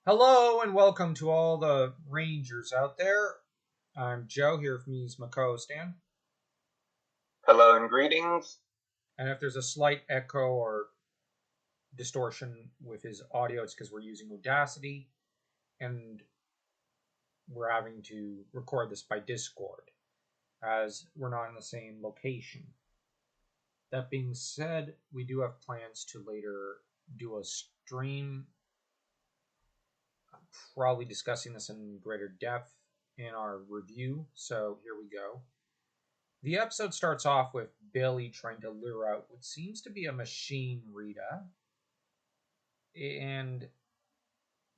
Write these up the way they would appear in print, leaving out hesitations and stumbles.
Hello and welcome to all the Rangers out there. I'm Joe here with me is my co-host Dan. Hello and greetings. And if there's a slight echo or distortion with his audio, it's because we're using Audacity and we're having to record this by Discord as we're not in the same location. That being said, we do have plans to later do a stream, probably discussing this in greater depth in our review. So here we go. The episode starts off with Billy trying to lure out what seems to be a machine Rita, and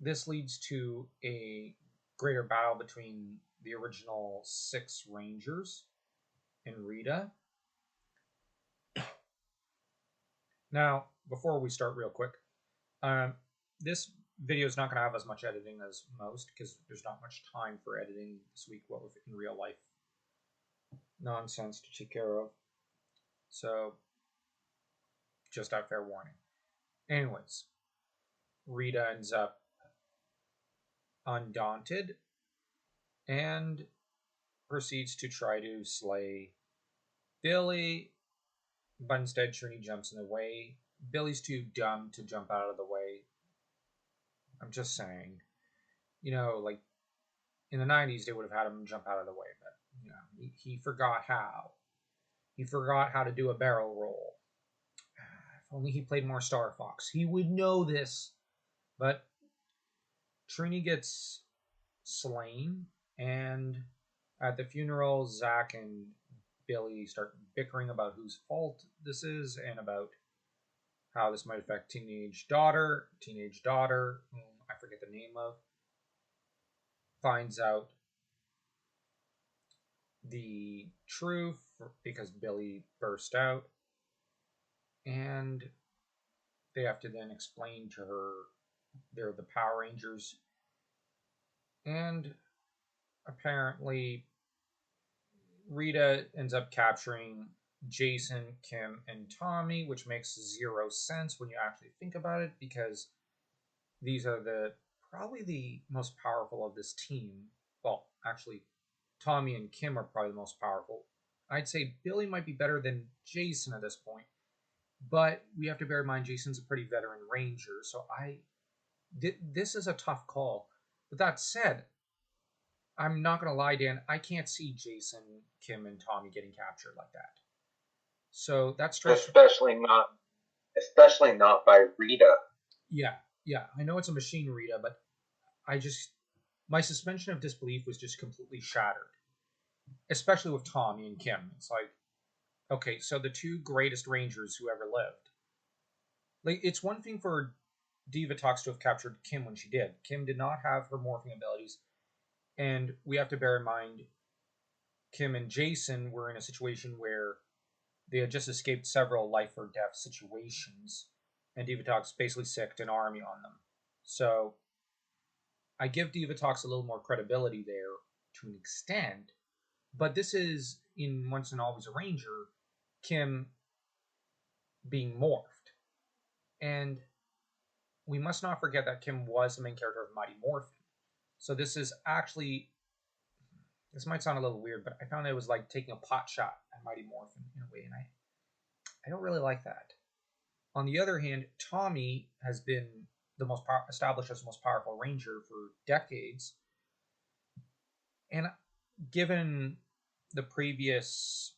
this leads to a greater battle between the original 6 Rangers and Rita. Now, before we start, real quick, this video is not going to have as much editing as most because there's not much time for editing this week. What with in real life nonsense to take care of, so just out fair warning. Anyways, Rita ends up undaunted and proceeds to try to slay Billy, but instead Trini jumps in the way. Billy's too dumb to jump out of the way. I'm just saying. Like in the 90s, they would have had him jump out of the way, but he forgot how. He forgot how to do a barrel roll. If only he played more Star Fox, he would know this. But Trini gets slain, and at the funeral, Zach and Billy start bickering about whose fault this is and about how this might affect teenage daughter, whom I forget the name of, finds out the truth because Billy burst out, and they have to then explain to her they're the Power Rangers, and apparently Rita ends up capturing Jason, Kim, and Tommy, which makes zero sense when you actually think about it, because these are probably the most powerful of this team. Well, actually, Tommy and Kim are probably the most powerful. I'd say Billy might be better than Jason at this point, but we have to bear in mind Jason's a pretty veteran Ranger, so this is a tough call. But that said, I'm not gonna lie, Dan, I can't see Jason, Kim, and Tommy getting captured like that. So that strikes. Especially not by Rita. Yeah. I know it's a machine, Rita, but I just my suspension of disbelief was just completely shattered, especially with Tommy and Kim. It's like, okay, so the 2 greatest Rangers who ever lived. Like, it's one thing for Diva Talks to have captured Kim when she did. Kim did not have her morphing abilities, and we have to bear in mind Kim and Jason were in a situation where they had just escaped several life or death situations, and Diva Talks basically sicked an army on them. So I give Diva Talks a little more credibility there to an extent, but this is in Once and Always a Ranger, Kim being morphed. And we must not forget that Kim was the main character of Mighty Morphin. So this is actually, this might sound a little weird, but I found it was like taking a pot shot at Mighty Morphin in a way, and I don't really like that. On the other hand, Tommy has been the most established as the most powerful Ranger for decades, and given the previous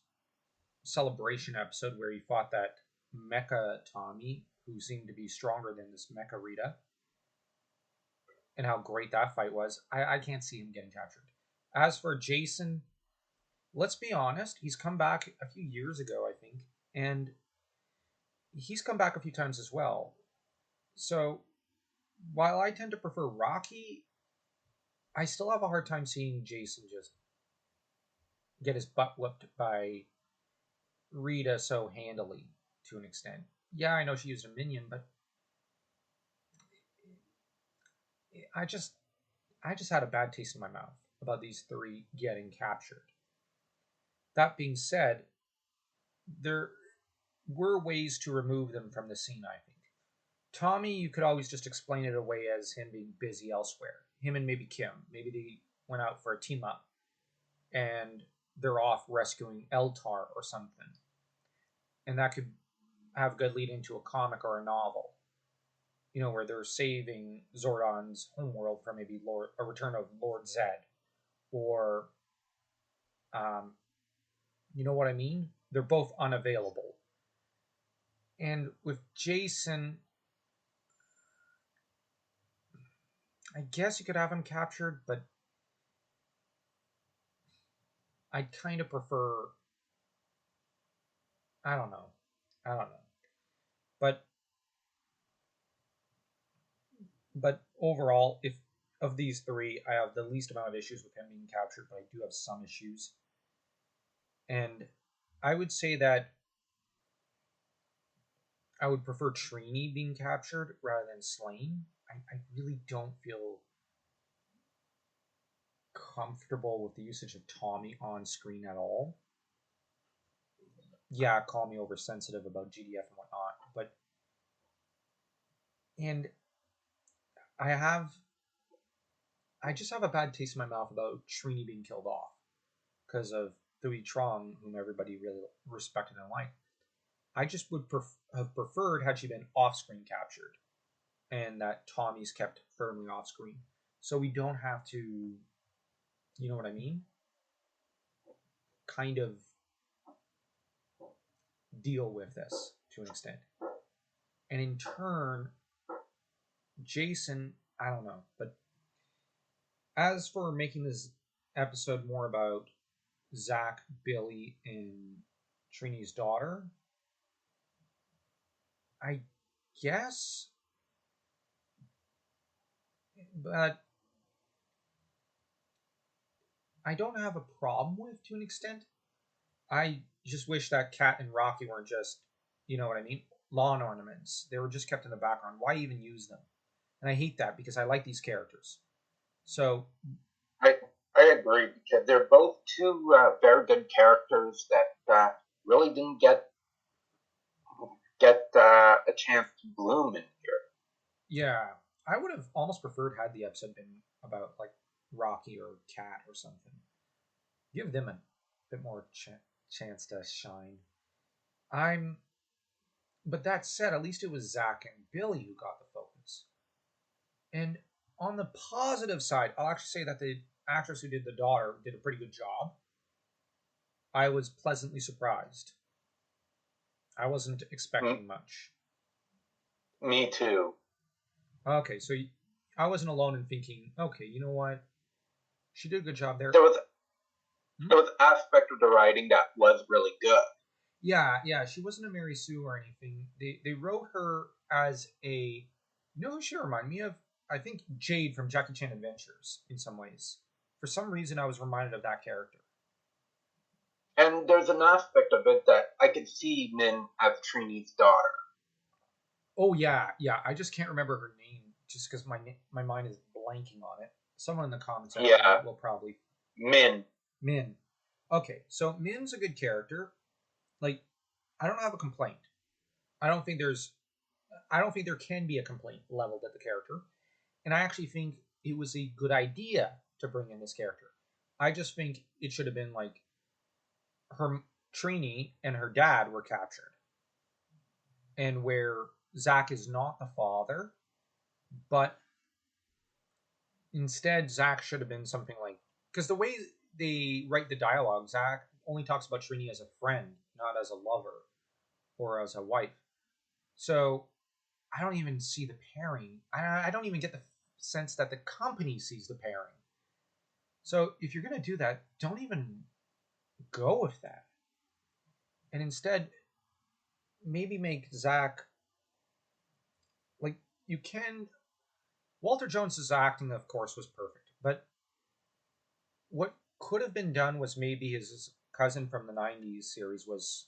celebration episode where he fought that Mecha Tommy, who seemed to be stronger than this Mecha Rita, and how great that fight was, I can't see him getting captured. As for Jason, let's be honest, he's come back a few years ago, I think, and he's come back a few times as well. So while I tend to prefer Rocky, I still have a hard time seeing Jason just get his butt whooped by Rita so handily to an extent. Yeah, I know she used a minion, but I just had a bad taste in my mouth about these 3 getting captured. That being said, there were ways to remove them from the scene, I think. Tommy, you could always just explain it away as him being busy elsewhere. Him and maybe Kim. Maybe they went out for a team up and they're off rescuing Eltar or something. And that could have a good lead into a comic or a novel. Where they're saving Zordon's homeworld from maybe a return of Lord Zed. Or, you know what I mean? They're both unavailable. And with Jason, I guess you could have him captured, but I'd kind of prefer. I don't know. I don't know. But overall, if of these three, I have the least amount of issues with him being captured, but I do have some issues. And I would say that I would prefer Trini being captured rather than slain. I really don't feel comfortable with the usage of Tommy on screen at all. Yeah, call me oversensitive about GDF and whatnot, but and I just have a bad taste in my mouth about Trini being killed off because of Thui Trong, whom everybody really respected and liked. I just would have preferred had she been off-screen captured, and that Tommy's kept firmly off-screen, so we don't have to, you know what I mean? Kind of deal with this to an extent. And in turn, Jason, I don't know, but as for making this episode more about Zach, Billy, and Trini's daughter, I guess, but I don't have a problem with to an extent. I just wish that Kat and Rocky weren't just, you know what I mean, lawn ornaments. They were just kept in the background. Why even use them? And I hate that because I like these characters. So I I agree because they're both two very good characters that really didn't get a chance to bloom in here. yeah, I would have almost preferred had the episode been about like Rocky or Kat or something. Give them a bit more chance to shine. I'm, but that said, at least it was Zach and Billy who got the focus. And on the positive side, I'll actually say that the actress who did the daughter did a pretty good job. I was pleasantly surprised. I wasn't Mm, expecting much. me too. Okay, so I wasn't alone in thinking, okay, you know what? She did a good job there. There was Hmm? there was aspect of the writing that was really good. Yeah, she wasn't a Mary Sue or anything. They wrote her as a, you know who she reminded me of? I think Jade from Jackie Chan Adventures in some ways. For some reason, I was reminded of that character. And there's an aspect of it that I could see Min as Trini's daughter. Oh yeah. I just can't remember her name just because my mind is blanking on it. Someone in the comment section Yeah, will probably Min. Min. Okay, so Min's a good character. Like, I don't have a complaint. I don't think there's I don't think there can be a complaint leveled at the character. And I actually think it was a good idea to bring in this character. I just think it should have been like her Trini and her dad were captured, and where Zach is not the father, but instead Zach should have been something like, because the way they write the dialogue, Zach only talks about Trini as a friend, not as a lover or as a wife. So I don't even see the pairing. I don't even get the sense that the company sees the pairing. So if you're gonna do that, don't even go with that, and instead maybe make Zach like you can. Walter Jones's acting, of course, was perfect, but what could have been done was maybe his cousin from the '90s series was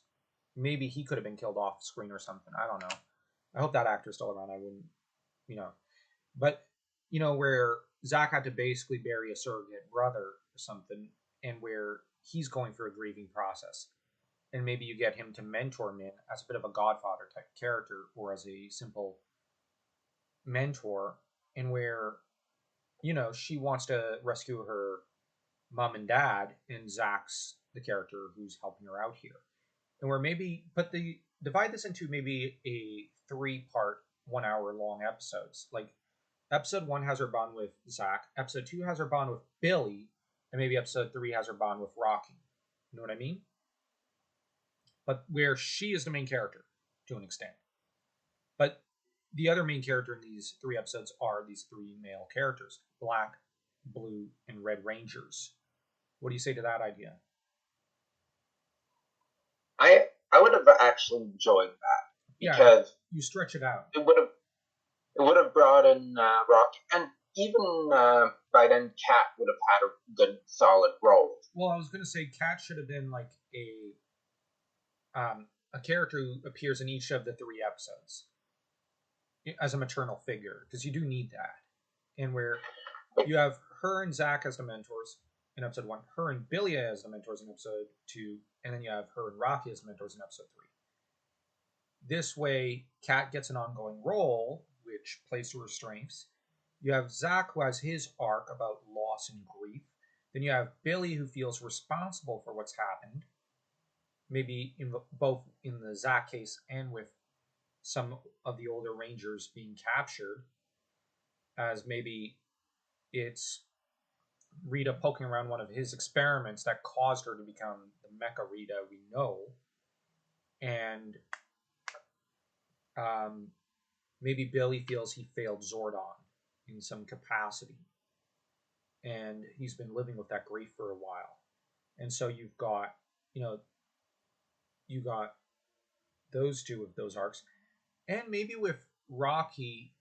maybe he could have been killed off screen or something. I don't know. I hope that actor's still around. I wouldn't, you know, but where Zach had to basically bury a surrogate brother or something, and where he's going through a grieving process, and maybe you get him to mentor Min as a bit of a Godfather type character, or as a simple mentor, and where she wants to rescue her mom and dad, and Zach's the character who's helping her out here, and where maybe but the divide this into maybe a 3-part 1 hour long episodes. Like episode 1 has her bond with Zach, episode 2 has her bond with Billy, and maybe episode 3 has her bond with Rocky. You know what I mean? But where she is the main character to an extent. But the other main character in these 3 episodes are these 3 male characters: Black, Blue, and Red Rangers. What do you say to that idea? I would have actually enjoyed that Yeah, because you stretch it out. it would have brought in Rocky, and even by then Cat would have had a good solid role. Well, I was going to say Cat should have been like a character who appears in each of the 3 episodes as a maternal figure, because you do need that. And where you have her and Zach as the mentors in episode 1, her and Billy as the mentors in episode 2, and then you have her and Rocky as mentors in episode 3. This way, Kat gets an ongoing role, which plays to her strengths. You have Zach, who has his arc about loss and grief. Then you have Billy, who feels responsible for what's happened, maybe in both in the Zach case and with some of the older Rangers being captured, as maybe it's Rita poking around one of his experiments that caused her to become the Mecha Rita we know, and um, maybe Billy feels he failed Zordon in some capacity, and he's been living with that grief for a while. And so you know, you got those two of those arcs, and maybe with Rocky,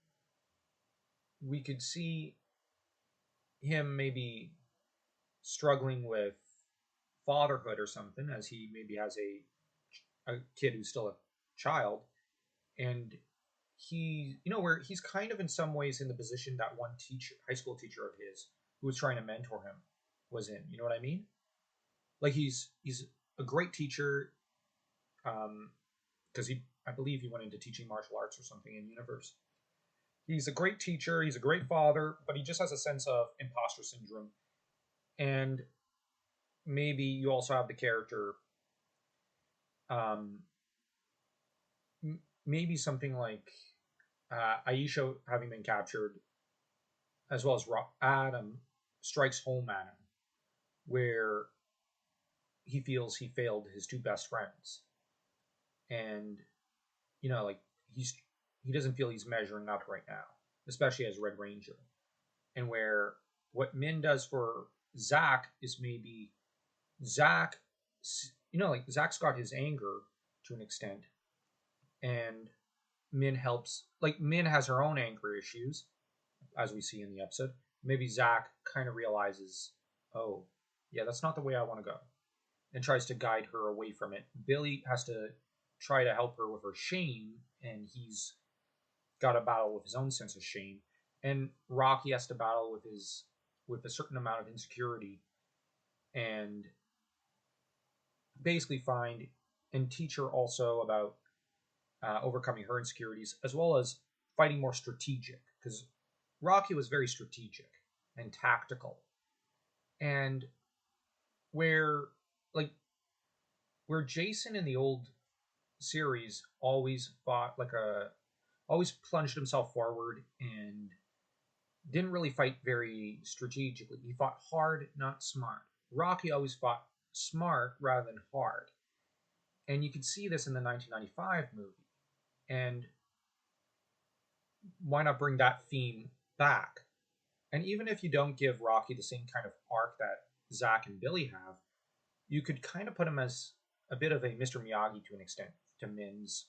we could see him maybe struggling with fatherhood or something, as he maybe has a kid who's still a child, and where he's kind of in some ways in the position that one teacher, high school teacher of his, who was trying to mentor him, was in. You know what I mean? Like he's a great teacher, because I believe he went into teaching martial arts or something in universe. He's a great teacher. He's a great father, but he just has a sense of imposter syndrome. And maybe you also have the character, um, maybe something like Aisha having been captured, as well as Adam strikes home at him, where he feels he failed his 2 best friends, and like he doesn't feel he's measuring up right now, especially as Red Ranger, and where what Min does for Zach is maybe Zach, like Zach's got his anger to an extent, and Min has her own anger issues, as we see in the episode. Maybe Zach kind of realizes, oh, yeah, that's not the way I want to go, and tries to guide her away from it. Billy has to try to help her with her shame, and he's got to battle with his own sense of shame. And Rocky has to battle with a certain amount of insecurity, and basically find and teach her also about overcoming her insecurities, as well as fighting more strategic, because Rocky was very strategic and tactical, and where like where Jason in the old series always plunged himself forward and didn't really fight very strategically. He fought hard, not smart. Rocky always fought smart rather than hard. And you could see this in the 1995 movie. And why not bring that theme back? And even if you don't give Rocky the same kind of arc that Zach and Billy have, you could kind of put him as a bit of a Mr. Miyagi to an extent to Min's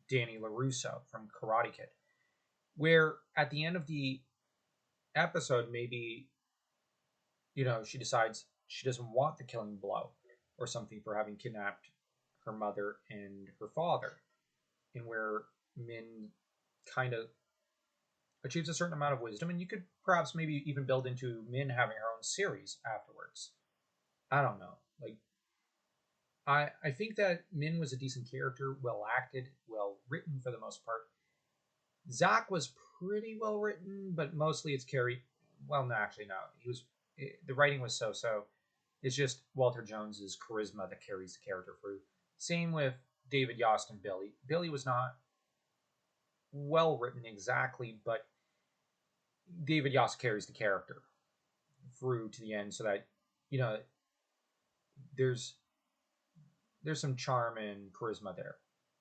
Danny LaRusso from Karate Kid, where at the end of the episode, maybe, she decides she doesn't want the killing blow or something for having kidnapped her mother and her father, and where Min kind of achieves a certain amount of wisdom, and you could perhaps maybe even build into Min having her own series afterwards. I don't know. Like, I think that Min was a decent character, well acted, well written for the most part. Zach was pretty well written, but mostly it's carried. Well, no, actually, no. The writing was so. It's just Walter Jones's charisma that carries the character through. Same with David Yost and Billy. Billy was not well written exactly, but David Yost carries the character through to the end, so that you know there's there's some charm and charisma there.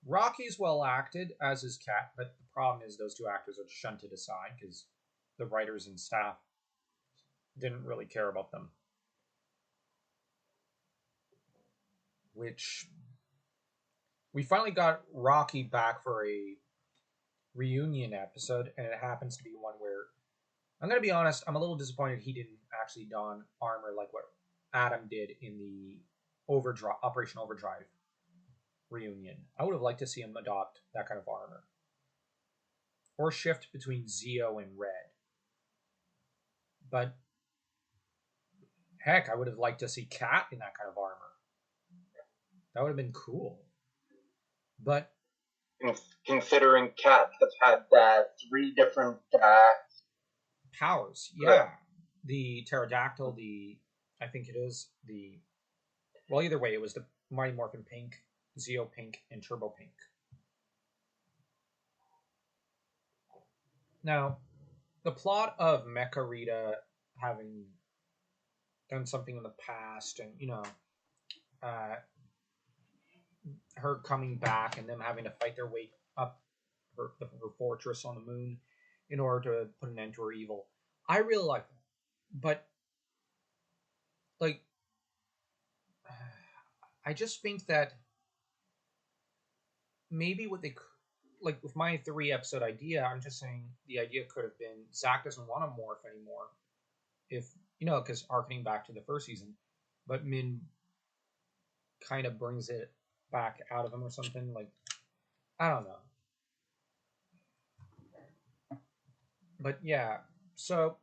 Rocky's well acted, as is Cat, but the problem is those two actors are shunted aside because the writers and staff didn't really care about them. Which we finally got Rocky back for a reunion episode, and it happens to be one where I'm gonna be honest, I'm a little disappointed he didn't actually don armor like what Adam did in the Overdrive Operation Overdrive reunion. I would have liked to see him adopt that kind of armor. Or shift between Zeo and Red. But heck, I would have liked to see Cat in that kind of armor. That would have been cool. But Considering Cat has had three different powers, yeah. The pterodactyl, I think it is the well, either way, it was the Mighty Morphin Pink, Zeo Pink, and Turbo Pink. Now, the plot of Mecha Rita having done something in the past, and uh, her coming back, and them having to fight their way up her fortress on the moon in order to put an end to her evil. I really like that, but like, I just think that maybe what they like with my 3 episode idea, I'm just saying the idea could have been Zach doesn't want to morph anymore. If because harkening back to the first season, but Min kind of brings it back out of him or something. Like, I don't know. But yeah, so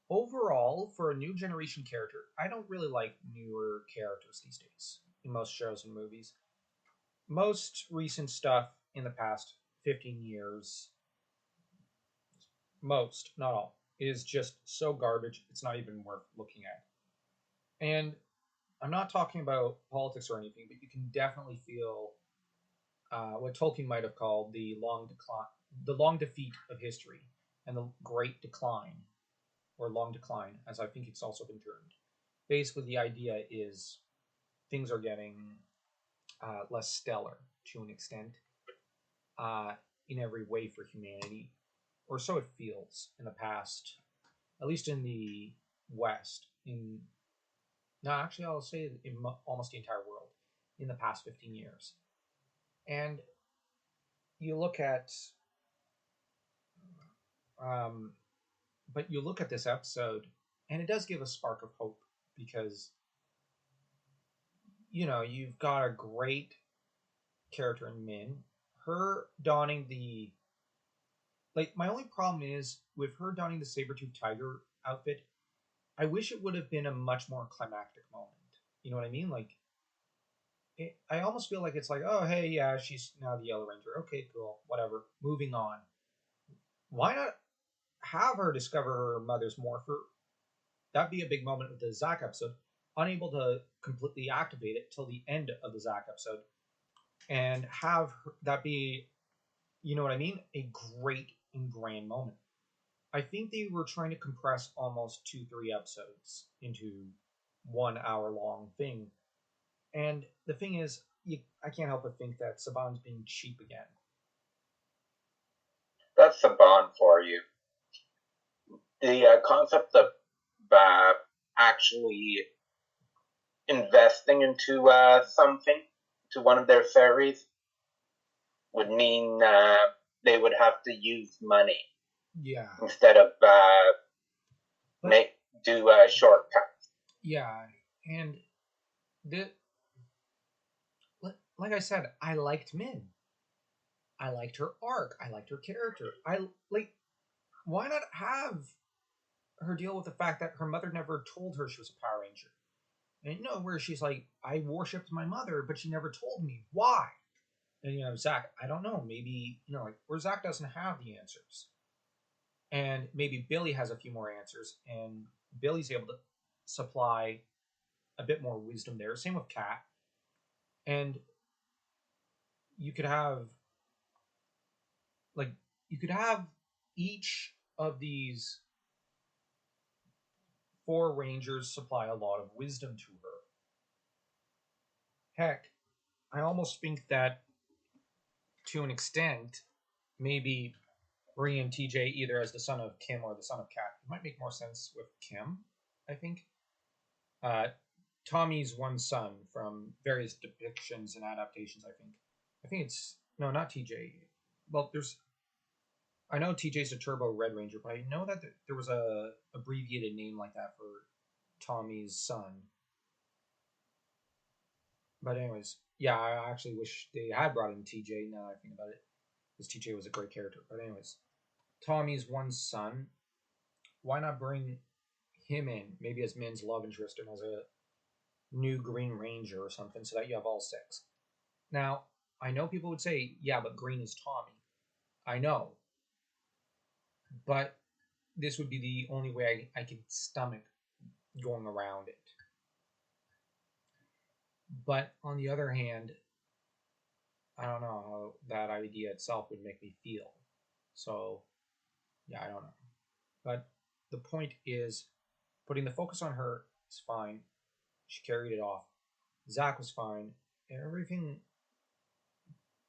overall, for a new generation character, I don't really like newer characters these days in most shows and movies. Most recent stuff in the past 15 years, most, not all, is just so garbage, it's not even worth looking at. And I'm not talking about politics or anything, but you can definitely feel what Tolkien might have called the long defeat of history, and the great decline, or long decline, as I think it's also been termed. Basically, the idea is things are getting less stellar to an extent uh, in every way for humanity, or so it feels in the past, at least in the West. In no, actually, I'll say in almost the entire world in the past 15 years. And you look at, um, but you look at this episode, and it does give a spark of hope because you've got a great character in Min. Her donning the like my only problem is with her donning the saber tooth tiger outfit. I wish it would have been a much more climactic moment. You know what I mean? Like, I almost feel like it's like, oh hey, yeah, she's now the Yellow Ranger. Okay, cool, whatever. Moving on. Why not have her discover her mother's morpher? That'd be a big moment with the Zack episode. Unable to completely activate it till the end of the Zack episode, and have that be, you know what I mean, a great and grand moment. I think they were trying to compress almost 2-3 episodes into 1 hour long thing, and the thing is, I can't help but think that Saban's being cheap again. That's the bond for you. The concept of actually investing into something, to one of their fairies, would mean they would have to use money. Yeah. Instead of do shortcuts. Yeah, and the like I said, I liked Min. I liked her arc. I liked her character. I like. Why not have her deal with the fact that her mother never told her she was a Power Ranger? And where she's like, I worshipped my mother, but she never told me why. And Zach, I don't know. Maybe like where Zach doesn't have the answers. and maybe Billy has a few more answers, and Billy's able to supply a bit more wisdom there. Same with Kat, and you could have like you could have each of these four rangers supply a lot of wisdom to her. Heck, I almost think that to an extent, maybe bringing TJ either as the son of Kim or the son of Kat might make more sense with Kim, I think. Uh, Tommy's one son from various depictions and adaptations, I think. I think it's no, not TJ. Well, there's I know TJ's a Turbo Red Ranger, but I know that there was a abbreviated name like that for Tommy's son. But anyways, yeah, I actually wish they had brought in TJ. Now that I think about it, because TJ was a great character. But anyways, Tommy's one son. Why not bring him in, maybe as Min's love interest and as a new Green Ranger or something, so that you have all six. Now, I know people would say, yeah, but Green is Tommy. I know, but this would be the only way I could stomach going around it. But on the other hand, I don't know how that idea itself would make me feel. So, yeah, I don't know. But the point is, putting the focus on her is fine. She carried it off. Zach was fine. Everything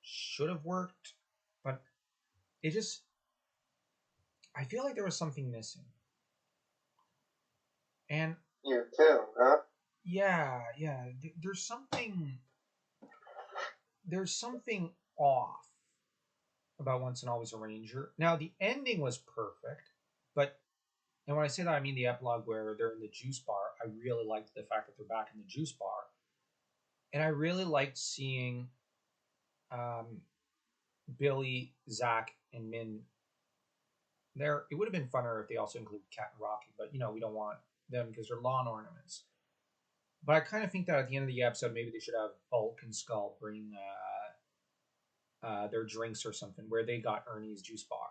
should have worked, but it just, I feel like there was something missing. And you too, huh? yeah, there's something off about Once and Always a Ranger. Now the ending was perfect, but and when I say that I mean the epilogue where they're in the juice bar. I really liked the fact that they're back in the juice bar, and I really liked seeing um, Billy, Zach, and Min there. It would have been funner if they also included Cat and Rocky, but we don't want them because they're lawn ornaments. But I kind of think that at the end of the episode, maybe they should have Bulk and Skull bring their drinks or something, where they got Ernie's juice bar,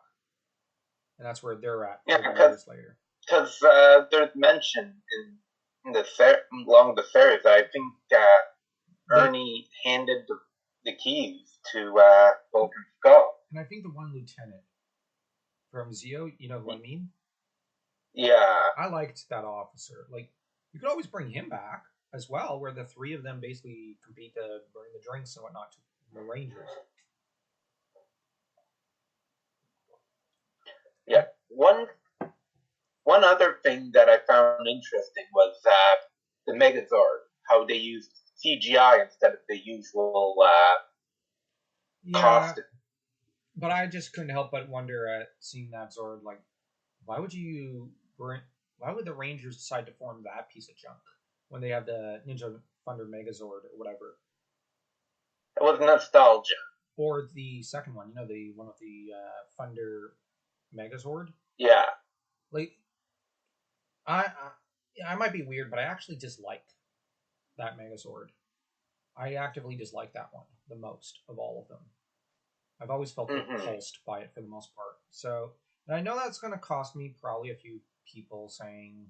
and that's where they're at Yeah, 30 years later. Because there's mention in the along the ferries. I think Ernie handed the keys to Bulk and Skull. And I think the one lieutenant from Zio, you know what I mean? Yeah. I liked that officer. Like, you could always bring him back as well, where the three of them basically compete to bring the drinks and whatnot to the Rangers. Yeah. One other thing that I found interesting was the Megazord, how they used CGI instead of the usual costume. But I just couldn't help but wonder at seeing that Zord, like, why would the Rangers decide to form that piece of junk when they have the Ninja Thunder Megazord or whatever? It was nostalgia. Or the second one, the one with the Thunder Megazord? Yeah. Like, I might be weird, but I actually dislike that Megazord. I actively dislike that one the most of all of them. I've always felt repulsed by it for the most part. So, and I know that's going to cost me probably a few people saying,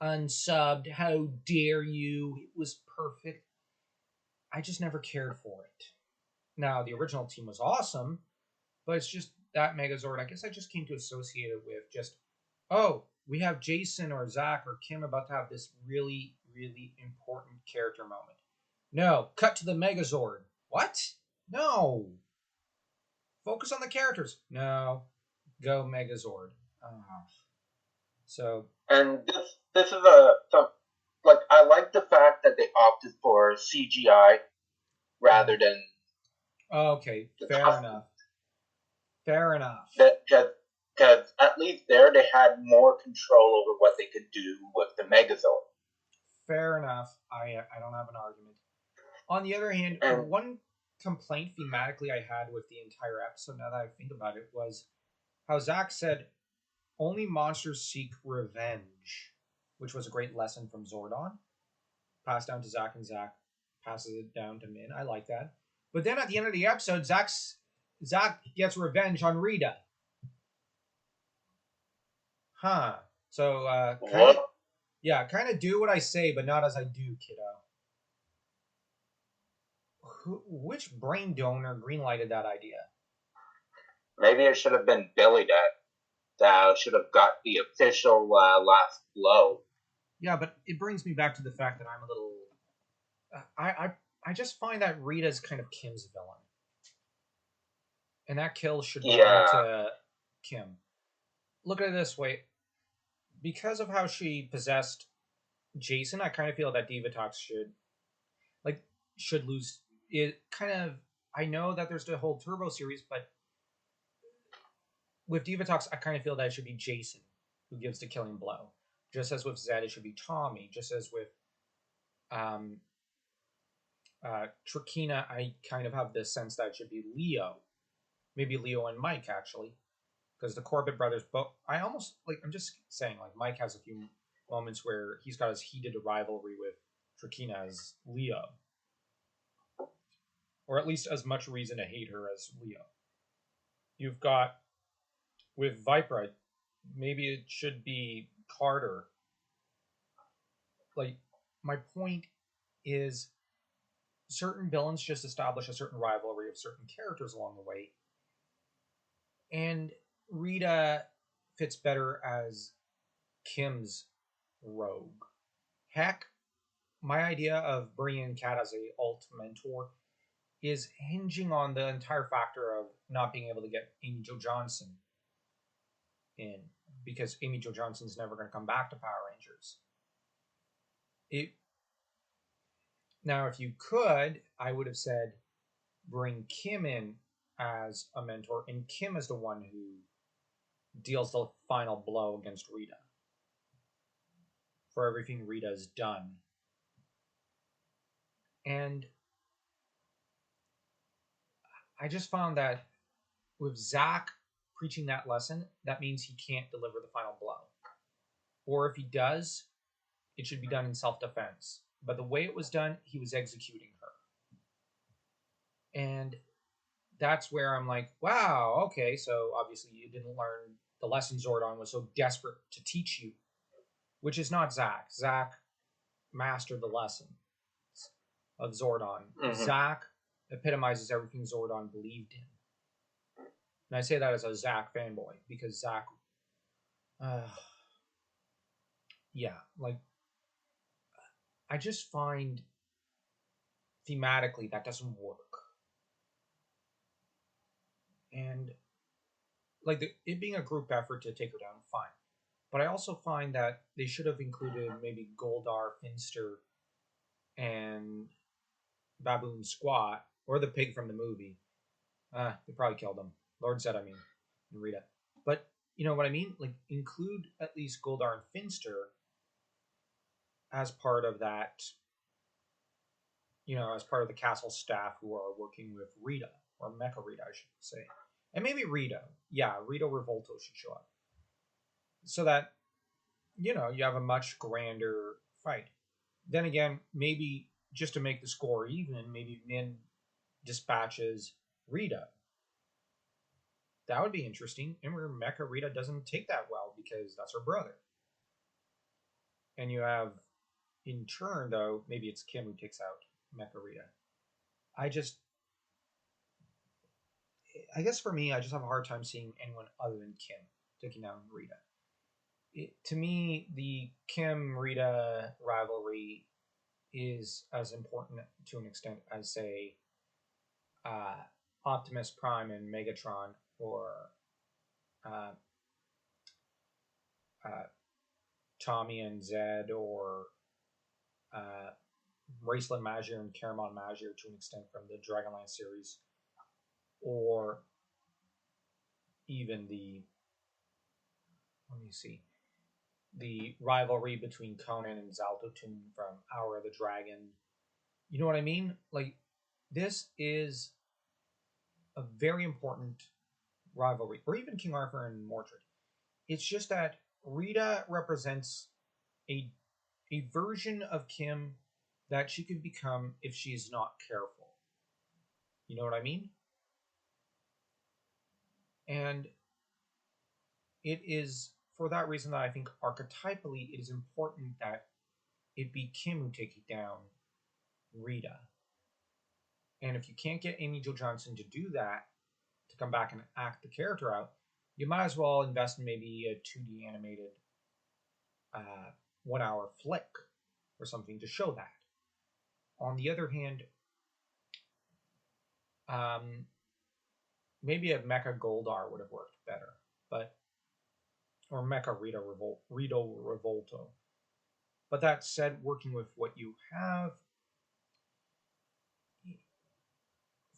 unsubbed, how dare you, it was perfect. I just never cared for it. Now, the original team was awesome, but it's just that Megazord, I guess I just came to associate it with just, oh, we have Jason or Zach or Kim about to have this really, really important character moment. No, cut to the Megazord. What? No. Focus on the characters. No. Go Megazord. So. And this is I like the fact that they opted for CGI rather than. Okay, fair enough. Fair enough. Because at least there they had more control over what they could do with the Megazord. Fair enough. I don't have an argument. On the other hand, one complaint thematically I had with the entire episode, now that I think about it, was how Zach said, only monsters seek revenge, which was a great lesson from Zordon. Passed down to Zach, and Zach passes it down to Min. I like that. But then at the end of the episode, Zach gets revenge on Rita. Huh. So kind of What? yeah, kind of do what I say, but not as I do, kiddo. Which brain donor greenlighted that idea? Maybe it should have been Billy that should have got the official last blow. Yeah, but it brings me back to the fact that I'm a little. I just find that Rita's kind of Kim's villain, and that kill should belong Yeah. to Kim. Look at it this way: because of how she possessed Jason, I kind of feel that Divatox like should lose. It kind of. I know that there's the whole Turbo series, but with Divatox, I kind of feel that it should be Jason who gives the killing blow. Just as with Zed, it should be Tommy. Just as with um, Trakina, I kind of have this sense that it should be Leo. Maybe Leo and Mike, actually. Because the Corbett brothers, but I almost, like, I'm just saying, like, Mike has a few moments where he's got as heated a rivalry with Trakina as Leo. Or at least as much reason to hate her as Leo. You've got, with Viper, maybe it should be Carter. Like, my point is certain villains just establish a certain rivalry of certain characters along the way. And Rita fits better as Kim's rogue. Heck, my idea of bringing Kat as a alt mentor is hinging on the entire factor of not being able to get Amy Jo Johnson in, because Amy Jo Johnson's never going to come back to Power Rangers. It Now, if you could, I would have said bring Kim in as a mentor, and Kim is the one who deals the final blow against Rita for everything Rita's done. And I just found that with Zach preaching that lesson, that means he can't deliver the final blow. Or if he does, it should be done in self defense. But the way it was done, he was executing her. And that's where I'm like, wow, okay, so obviously you didn't learn the lesson Zordon was so desperate to teach you, which is not Zach. Zach mastered the lesson of Zordon. Mm-hmm. Zach epitomizes everything Zordon believed in. And I say that as a Zach fanboy because Zach, uh, yeah, like I just find thematically that doesn't work. And like it being a group effort to take her down, fine. But I also find that they should have included maybe Goldar, Finster, and Baboon Squat, or the pig from the movie. They probably killed him. Lord Zed, I mean, and Rita. But you know what I mean? Like include at least Goldar and Finster as part of that, as part of the castle staff who are working with Rita, or Mecha Rita, I should say. And maybe Rito. Yeah, Rito Revolto should show up. So that, you have a much grander fight. Then again, maybe just to make the score even, maybe Min dispatches Rita. That would be interesting. And where Mecha Rita doesn't take that well because that's her brother. And you have, in turn, though, maybe it's Kim who takes out Mecha Rita. I guess for me, I just have a hard time seeing anyone other than Kim taking down Rita. To me, the Kim Rita rivalry is as important to an extent as, say, uh, Optimus Prime and Megatron, or uh, uh, Tommy and Zed, or uh, Raceland Magier and Caramon Magier to an extent from the Dragonlance series, or even let me see, the rivalry between Conan and Zaltotun from Hour of the Dragon. You know what I mean? Like, this is a very important rivalry, or even King Arthur and Mordred. It's just that Rita represents a a version of Kim that she could become if she's not careful. You know what I mean? And it is for that reason that I think archetypally it is important that it be Kim who takes down Rita. And if you can't get Amy Jo Johnson to do that, to come back and act the character out, you might as well invest in maybe a 2D animated uh, 1 hour flick or something to show that. On the other hand, um, maybe a Mecha Goldar would have worked better, but or Mecha Rito Revolto. But that said, working with what you have,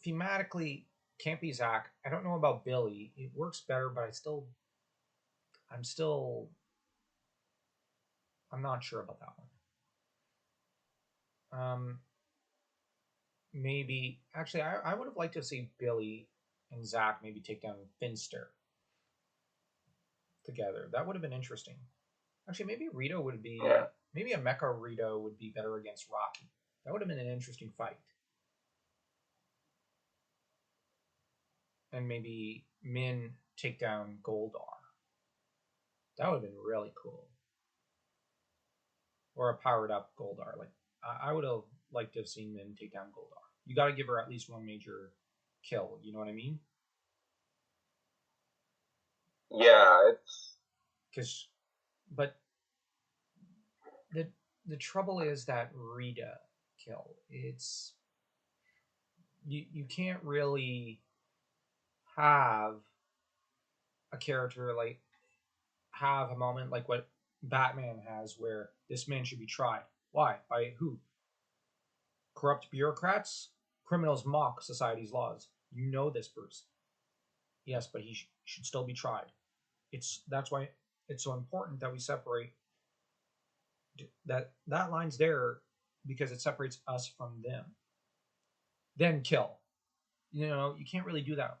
thematically, can't be Zach. I don't know about Billy. It works better, but I'm still, I'm not sure about that one. Maybe actually, I would have liked to see Billy and Zach maybe take down Finster together. That would have been interesting. Actually, maybe Rito would be Yeah. maybe a Mecha Rito would be better against Rocky. That would have been an interesting fight. And maybe Min take down Goldar. That would have been really cool. Or a powered up Goldar. Like I would have liked to have seen Min take down Goldar. You got to give her at least one major kill. You know what I mean? Yeah, it's Because, but the the trouble is that Rita kill. It's you can't really have a character like have a moment like what Batman has where this man should be tried. Why? By who? Corrupt bureaucrats? Criminals mock society's laws. You know this, Bruce. Yes, but he should still be tried. That's why it's so important that we separate that line's there because it separates us from them. Then kill. You know, you can't really do that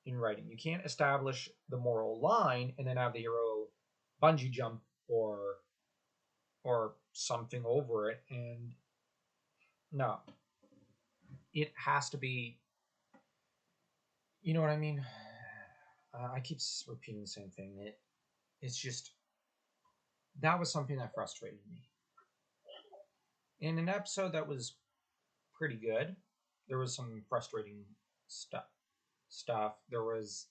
in writing. You can't establish the moral line and then have the hero bungee jump or something over it and no. It has to be you know what I mean? I keep repeating the same thing. It's just that was something that frustrated me. In an episode that was pretty good, there was some frustrating stuff. There was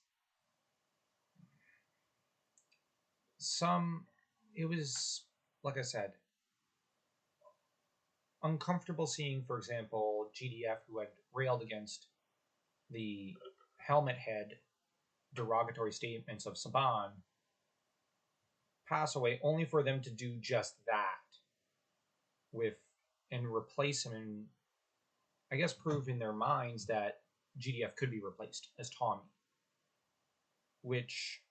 some it was like I said, uncomfortable seeing, for example, GDF who had railed against the helmet head derogatory statements of Saban pass away only for them to do just that with and replace him and I guess prove in their minds that GDF could be replaced as Tommy, which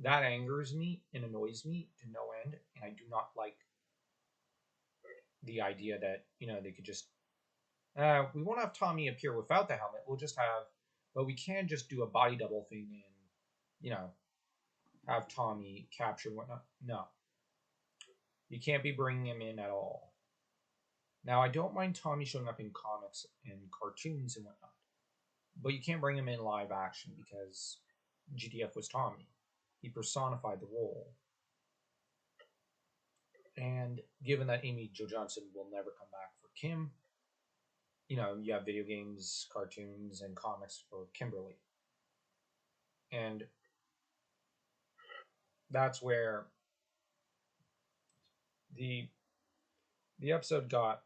that angers me and annoys me to no end, and I do not like the idea that they could just we won't have Tommy appear without the helmet. We'll just have, but we can just do a body double thing and you know have Tommy capture and whatnot. No, you can't be bringing him in at all. Now I don't mind Tommy showing up in comics and cartoons and whatnot, but you can't bring him in live action because GDF was Tommy. He personified the role. And given that Amy Jo Johnson will never come back for Kim, you have video games, cartoons, and comics for Kimberly. And that's where the the episode got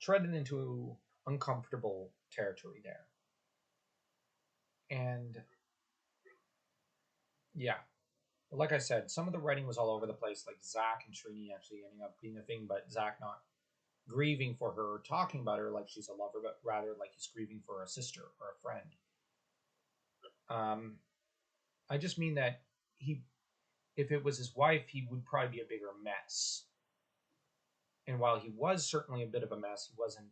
treaded into uncomfortable territory there. And yeah, but like I said, some of the writing was all over the place, like Zach and Trini actually ending up being a thing, but Zach not grieving for her, talking about her like she's a lover, but rather like he's grieving for a sister or a friend. I just mean that if it was his wife, he would probably be a bigger mess. And while he was certainly a bit of a mess, he wasn't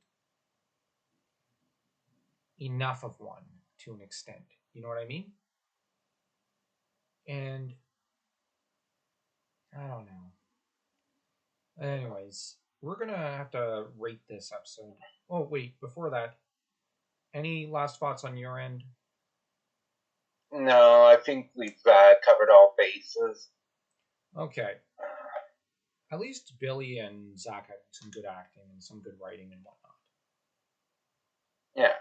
enough of one to an extent. You know what I mean? And I don't know. Anyways, we're gonna have to rate this episode. Oh wait, before that, any last thoughts on your end? No, I think we've covered all bases. Okay. At least Billy and Zach had some good acting and some good writing and whatnot. Yeah.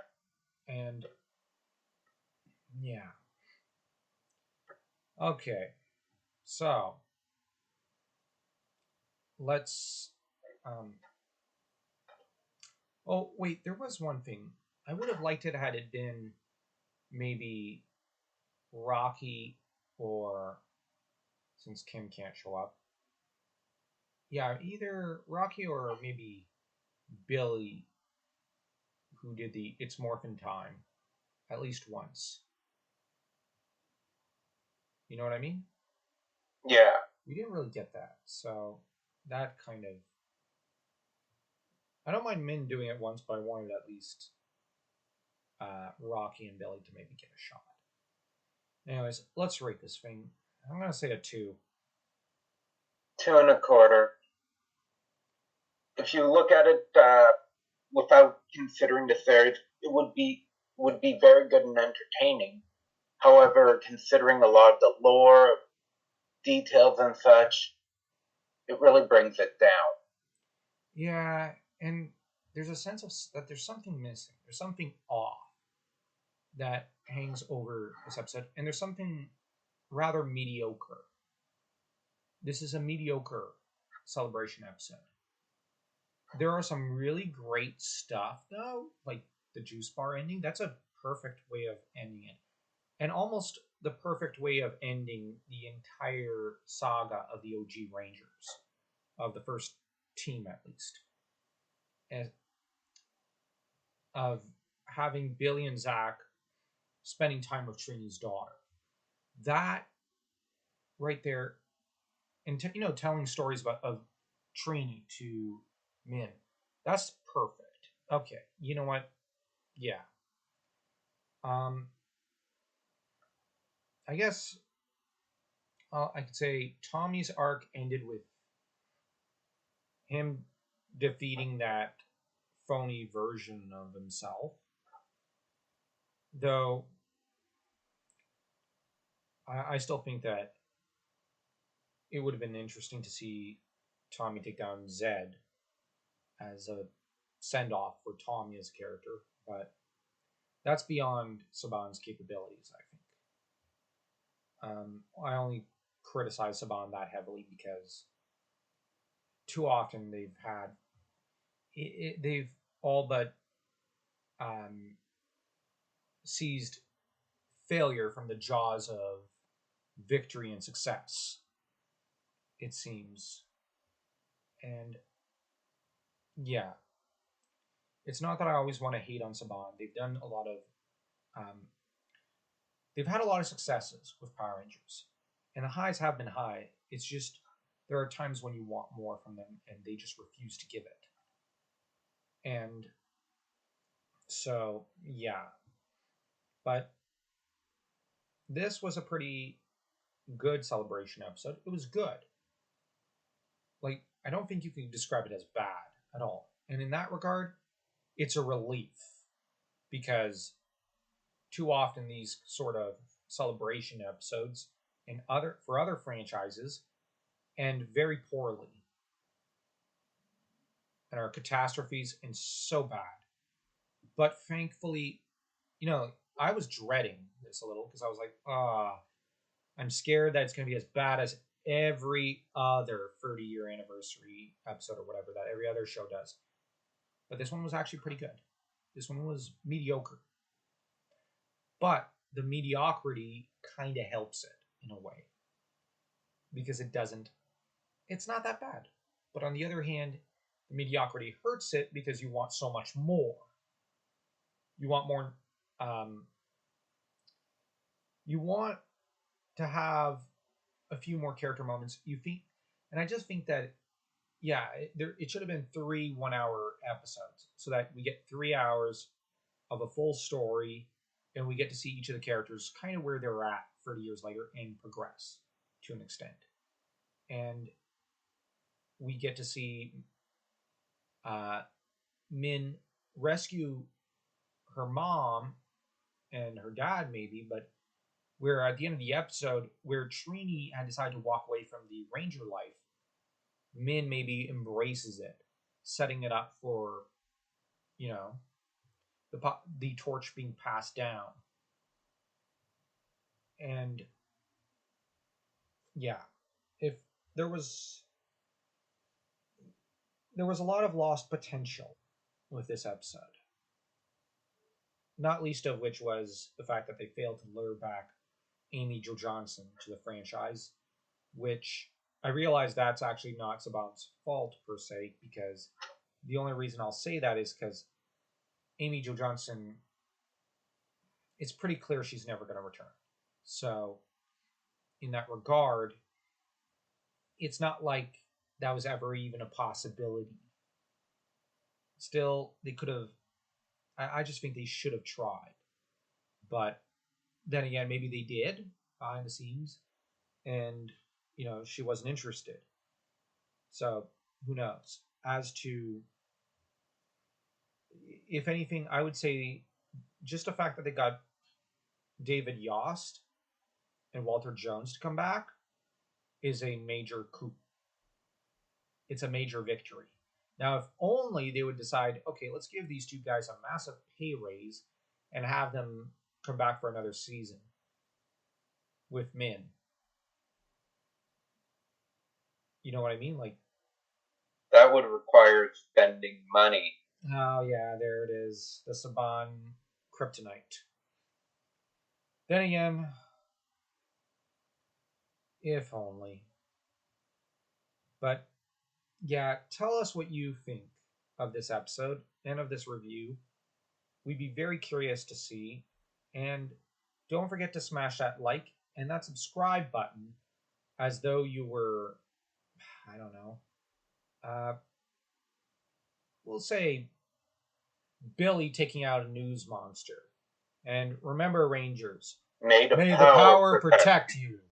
And yeah. Okay. So let's um oh wait, there was one thing. I would have liked it had it been maybe Rocky or since Kim can't show up. Yeah, either Rocky or maybe Billy who did the It's Morphin Time at least once. You know what I mean? Yeah. We didn't really get that. So that kind of I don't mind Min doing it once, but I wanted at least Rocky and Billy to maybe get a shot. Anyways, let's rate this thing. I'm gonna say a 2. 2.25. If you look at it without considering the fairies, it would be very good and entertaining. However, considering a lot of the lore, details, and such, it really brings it down. Yeah, and there's a sense of that there's something missing. There's something off that hangs over this episode, and there's something rather mediocre. This is a mediocre celebration episode. There are some really great stuff though, like the juice bar ending. That's a perfect way of ending it, and almost the perfect way of ending the entire saga of the OG Rangers, of the first team at least, and of having Billy and Zach spending time with Trini's daughter. That right there, and telling stories about of Trini to Min, that's perfect. Okay, you know what? Yeah. Um, I guess I could say Tommy's arc ended with him defeating that phony version of himself. Though I still think that it would have been interesting to see Tommy take down Zed as a send off for Tommy as a character, but that's beyond Saban's capabilities, I think. I only criticize Saban that heavily because too often they've all but um, seized failure from the jaws of victory and success. It seems, and yeah, it's not that I always want to hate on Saban. Um, they've had a lot of successes with Power Rangers, and the highs have been high. It's just there are times when you want more from them, and they just refuse to give it. And so, yeah, but this was a pretty good celebration episode. It was good. Like, I don't think you can describe it as bad at all. And in that regard, it's a relief because too often these sort of celebration episodes in other franchises end very poorly and are catastrophes and so bad. But thankfully, I was dreading this a little because I was like, I'm scared that it's going to be as bad as every other 30-year anniversary episode or whatever that every other show does. But this one was actually pretty good. This one was mediocre. But the mediocrity kind of helps it in a way because it's not that bad. But on the other hand, the mediocrity hurts it because you want so much more. You want more, um, you want to have a few more character moments. You think, and I just think that yeah, it should have been 3 1-hour episodes so that we get 3 hours of a full story and we get to see each of the characters kind of where they're at 30 years later and progress to an extent. And we get to see uh, Min rescue her mom and her dad, maybe, but where at the end of the episode, where Trini had decided to walk away from the Ranger life, Min maybe embraces it, setting it up for, you know, the torch being passed down. And yeah, if there was there was a lot of lost potential with this episode. Not least of which was the fact that they failed to lure back Amy Jo Johnson to the franchise, which I realize that's actually not Saban's fault per se, because the only reason I'll say that is because Amy Jo Johnson, it's pretty clear she's never going to return. So, in that regard, it's not like that was ever even a possibility. Still, they could have. I just think they should have tried. But then again, maybe they did behind the scenes, and she wasn't interested. So who knows? As to, if anything, I would say just the fact that they got David Yost and Walter Jones to come back is a major coup. It's a major victory. Now, if only they would decide, okay, let's give these two guys a massive pay raise and have them come back for another season with Min. You know what I mean? Like, that would require spending money. Oh yeah, there it is. The Saban kryptonite. Then again, if only. But yeah, tell us what you think of this episode and of this review. We'd be very curious to see. And don't forget to smash that like and that subscribe button as though you were, I don't know, we'll say Billy taking out a news monster. And remember, Rangers, May the may the power protect you.